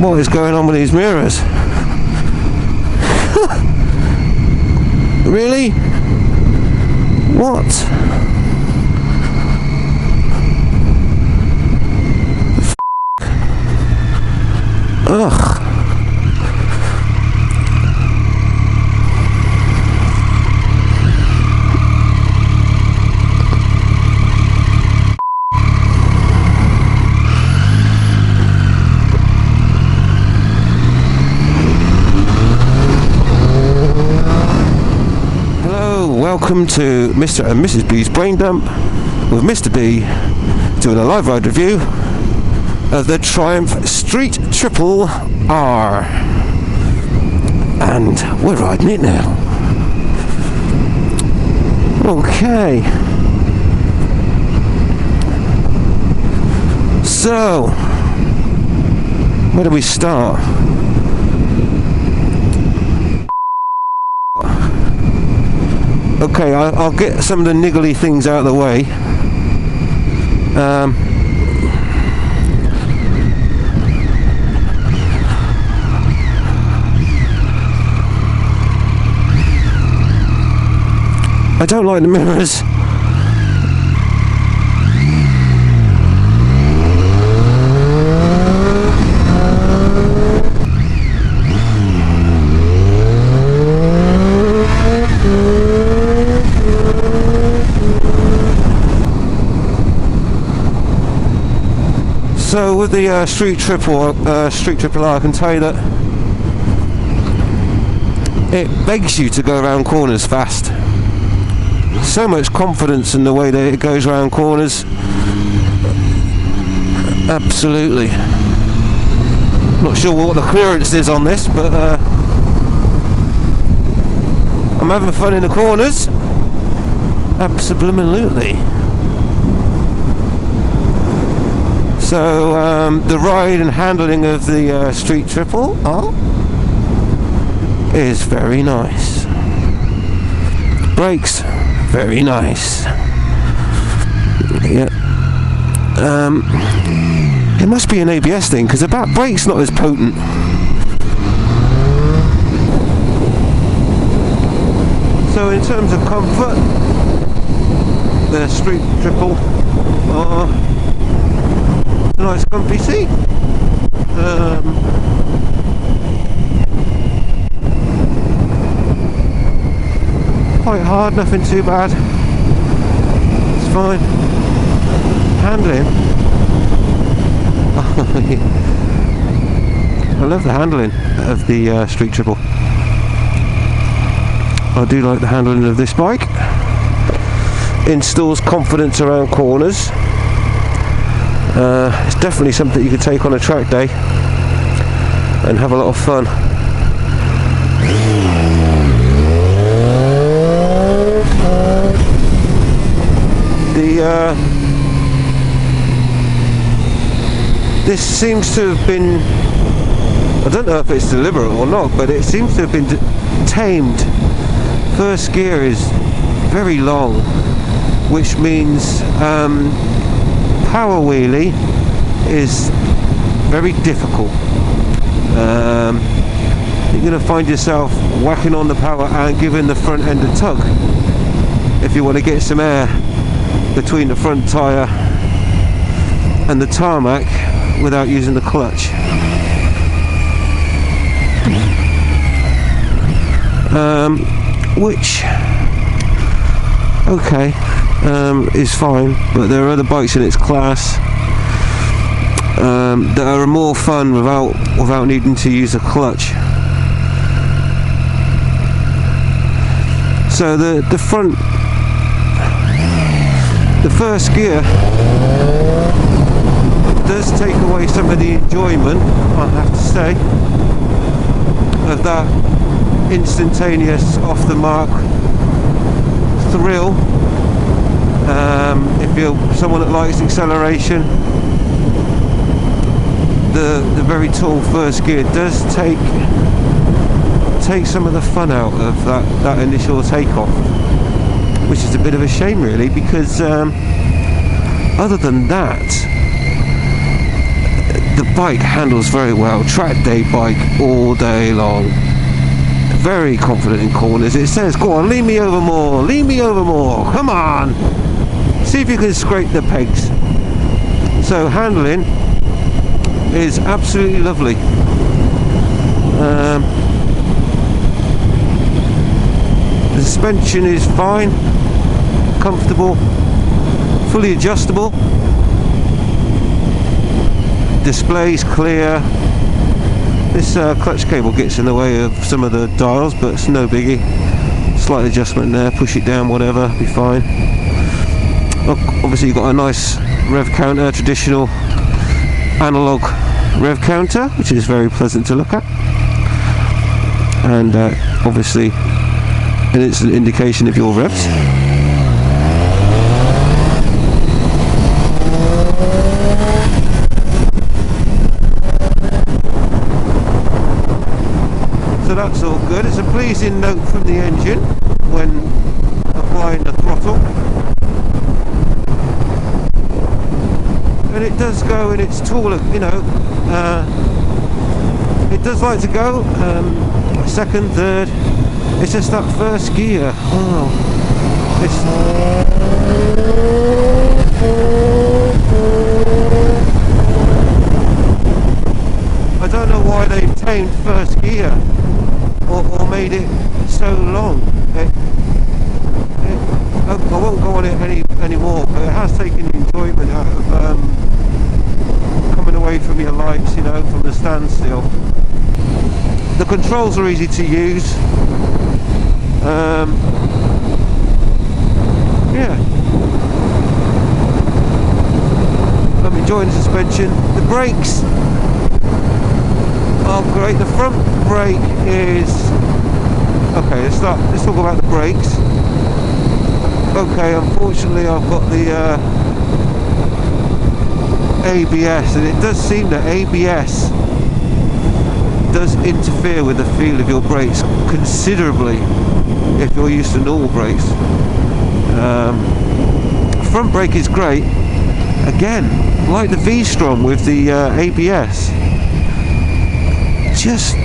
What is going on with these mirrors? Really? What? Ugh. Welcome to Mr. and Mrs. B's Braindump with Mr. B doing a live ride review of the Triumph Street Triple R, and we're riding it now. Okay, so where do we start? Okay, I'll get some of the niggly things out of the way. I don't like the mirrors. So with the Street Triple R, I can tell you that it begs you to go around corners fast. So much confidence in the way that it goes around corners. Absolutely. Not sure what the clearance is on this, but I'm having fun in the corners. Absolutely. So the ride and handling of the Street Triple R is very nice. Brakes, very nice. Yeah. It must be an ABS thing, because the back brake's not as potent. So in terms of comfort, the Street Triple R, a nice comfy seat. Quite hard, nothing too bad. It's fine. Handling. I love the handling of the Street Triple. I do like the handling of this bike. Installs confidence around corners. It's definitely something you could take on a track day and have a lot of fun. This seems to have been, I don't know if it's deliberate or not, but it seems to have been tamed. First gear is very long, which means power wheelie is very difficult. You're going to find yourself whacking on the power and giving the front end a tug if you want to get some air between the front tyre and the tarmac without using the clutch. Which, okay, is fine, but there are other bikes in its class that are more fun without needing to use a clutch. So the front, the first gear does take away some of the enjoyment, I have to say, of that instantaneous off the mark thrill. If you're someone that likes acceleration, the very tall first gear does take some of the fun out of that initial takeoff, which is a bit of a shame really, because other than that, the bike handles very well. Track day bike all day long. Very confident in corners. It says, go on, lean me over more, lean me over more, come on, see if you can scrape the pegs. So handling is absolutely lovely. The suspension is fine, comfortable, fully adjustable. Display's clear. This clutch cable gets in the way of some of the dials, but it's no biggie. Slight adjustment there, push it down, whatever, be fine. Obviously you've got a nice rev counter, traditional analog rev counter, which is very pleasant to look at. And obviously an instant indication of your revs. So that's all good. It's a pleasing note from the engine when applying the throttle. And it does go in its taller, you know, it does like to go second, third. It's just that first gear. Oh, I don't know why they've tamed first gear or made it so long. I won't go on it anymore, but it has taken the enjoyment out of coming away from your lights, you know, from the standstill. The controls are easy to use. Yeah, I'm enjoying the suspension. The brakes are great. The front brake is okay. Let's talk about the brakes. Okay, unfortunately I've got the ABS, and it does seem that ABS does interfere with the feel of your brakes considerably if you're used to normal brakes. Front brake is great, again like the V-Strom with the ABS, just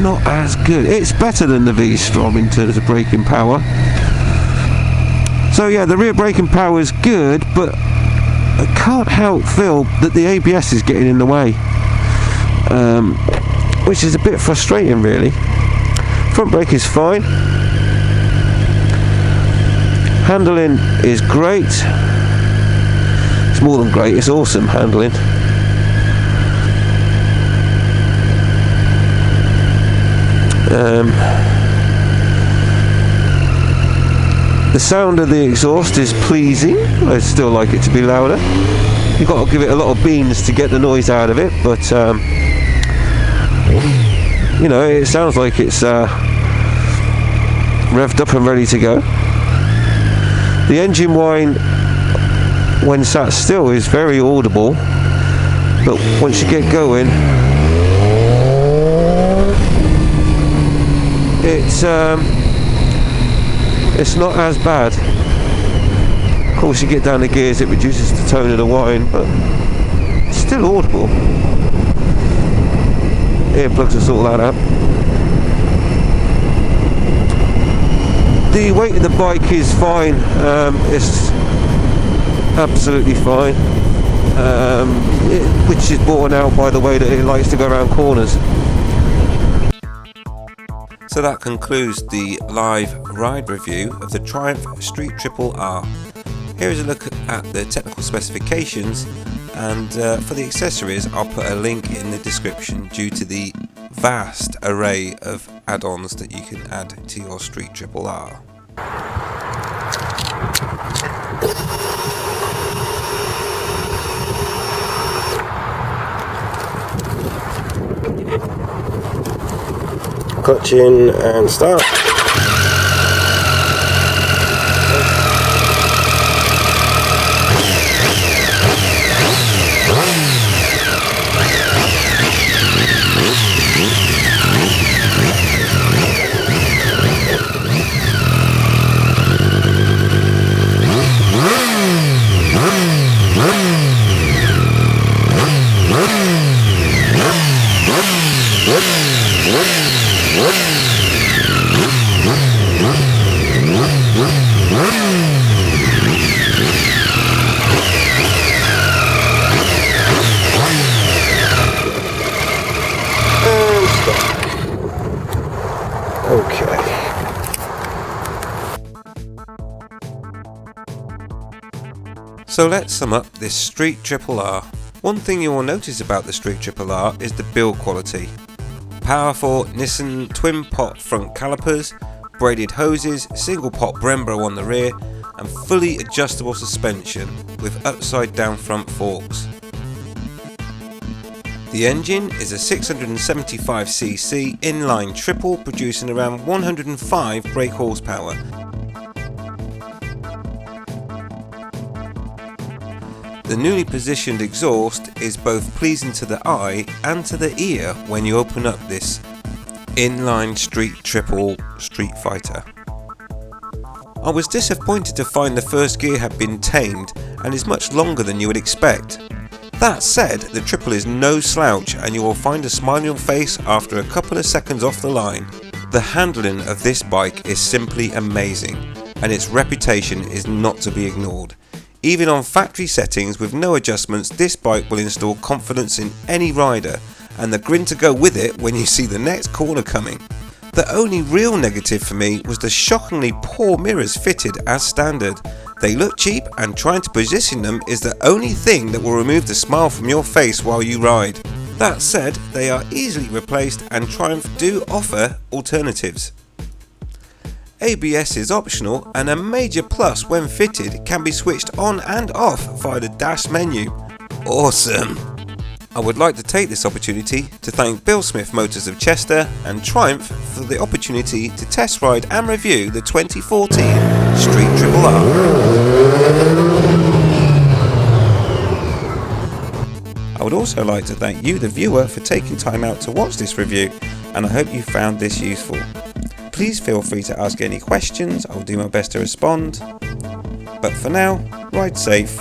not as good. It's better than the V-Strom in terms of braking power. So yeah, the rear braking power is good, but I can't help feel that the ABS is getting in the way, which is a bit frustrating really. Front brake is fine. Handling is great. It's more than great, it's awesome handling. The sound of the exhaust is pleasing. I'd still like it to be louder. You've got to give it a lot of beans to get the noise out of it, but you know, it sounds like it's revved up and ready to go. The engine whine when sat still is very audible, but once you get going, it's not as bad. Of course, you get down the gears, it reduces the tone of the whine, but it's still audible. Earplugs will sort that out. The weight of the bike is fine. It's absolutely fine, which is borne out by the way that it likes to go around corners. So that concludes the live ride review of the Triumph Street Triple R. Here is a look at the technical specifications, and for the accessories I'll put a link in the description due to the vast array of add-ons that you can add to your Street Triple R. Clutch in and start. So let's sum up this Street Triple R. One thing you will notice about the Street Triple R is the build quality. Powerful Nissan twin pot front calipers, braided hoses, single pot Brembo on the rear, and fully adjustable suspension with upside down front forks. The engine is a 675cc inline triple producing around 105 brake horsepower. The newly positioned exhaust is both pleasing to the eye and to the ear when you open up this inline street triple street fighter. I was disappointed to find the first gear had been tamed and is much longer than you would expect. That said, the triple is no slouch and you will find a smile on your face after a couple of seconds off the line. The handling of this bike is simply amazing and its reputation is not to be ignored. Even on factory settings with no adjustments, this bike will install confidence in any rider and the grin to go with it when you see the next corner coming. The only real negative for me was the shockingly poor mirrors fitted as standard. They look cheap and trying to position them is the only thing that will remove the smile from your face while you ride. That said, they are easily replaced and Triumph do offer alternatives. ABS is optional and a major plus when fitted can be switched on and off via the dash menu. Awesome! I would like to take this opportunity to thank Bill Smith Motors of Chester and Triumph for the opportunity to test ride and review the 2014 Street Triple R. I would also like to thank you, the viewer, for taking time out to watch this review, and I hope you found this useful. Please feel free to ask any questions, I'll do my best to respond. But for now, ride safe,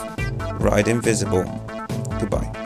ride invisible. Goodbye.